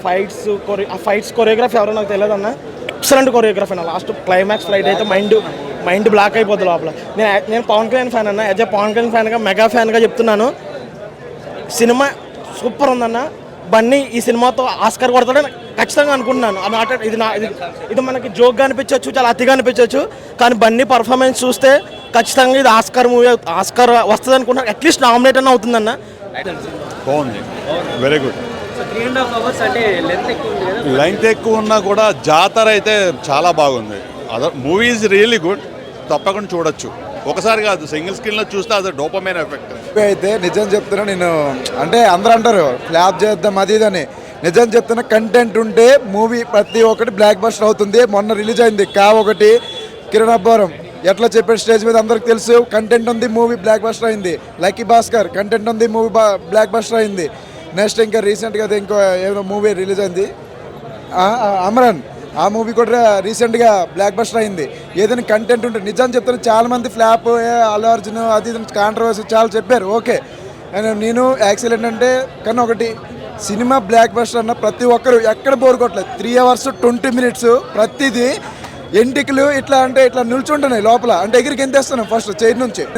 Fights choreography ఎవరో నాకు తెలియదు అన్న. ఎక్సలెంట్ కొరియోగ్రఫీ అన్న. లాస్ట్ క్లైమాక్స్ ఫైట్ అయితే మైండ్ బ్లాక్ అయిపోద్ది లోపల. నేను పవన్ కళ్యాణ్ ఫ్యాన్ అన్న. యాజ్ ఏ పవన్ కళ్యాణ్ ఫ్యాన్గా మెగా ఫ్యాన్గా చెప్తున్నాను, సినిమా సూపర్ ఉందన్న. బన్నీ ఈ సినిమాతో ఆస్కార్ కొడతాడని ఖచ్చితంగా అనుకుంటున్నాను. ఇది మనకి జోక్గా అనిపించవచ్చు, చాలా అతిగా అనిపించవచ్చు, కానీ బన్నీ పర్ఫార్మెన్స్ చూస్తే ఖచ్చితంగా ఇది ఆస్కార్ వస్తుంది అనుకుంటున్నాను. అట్లీస్ట్ నామినేట్ అన్న అవుతుందన్న. బాగుంది, వెరీ గుడ్. 3.5 hours అంటే లెంత్ ఎక్కువ ఉన్నా కూడా జాతర అయితే చాలా బాగుంది. Other movie is really good, తప్పకుండా చూడొచ్చు. ఒకసారి కాదు, సింగిల్ స్క్రీన్లో చూస్తే అది డోపమైన్ ఎఫెక్ట్. అయితే నిజం చెప్తున్నా నేను, అంటే అందరూ అంటారు ఫ్లాప్ చేద్దాం అది ఇదని. నిజం చెప్తున్నా, కంటెంట్ ఉంటే మూవీ ప్రతి ఒక్కటి బ్లాక్ బస్టర్ అవుతుంది. మొన్న రిలీజ్ అయింది ఒకటి కిరణ్ అబ్బవరం ఎట్లా చెప్పాడు స్టేజ్ మీద అందరికి తెలుసు. కంటెంట్ ఉంది, మూవీ బ్లాక్ బస్టర్ అయింది. లక్కీ భాస్కర్ కంటెంట్ ఉంది, మూవీ బ్లాక్ బస్టర్ అయింది. నెక్స్ట్ ఇంకా రీసెంట్గా ఇంకో ఏదో మూవీ రిలీజ్ అయింది అమరన్, ఆ మూవీ కూడా రీసెంట్గా బ్లాక్ బస్టర్ అయింది. ఏదైనా కంటెంట్ ఉంటే నిజం చెప్తాను. చాలామంది ఫ్లాప్ అల్లు అర్జున్ అది కాంట్రవర్సీ చాలా చెప్పారు, ఓకే. నేను యాక్చువల్ ఏంటంటే కానీ ఒకటి సినిమా బ్లాక్ బస్టర్ అన్న ప్రతి ఒక్కరు ఎక్కడ బోర్ కొట్టలేదు. 3 hours 20 minutes ప్రతిదీ ఎంటికలు ఇట్లా అంటే ఇట్లా నిల్చుంటున్నాయి లోపల. అంటే ఎగిరికి ఎంతేస్తున్నాం ఫస్ట్ చైర్ నుంచి.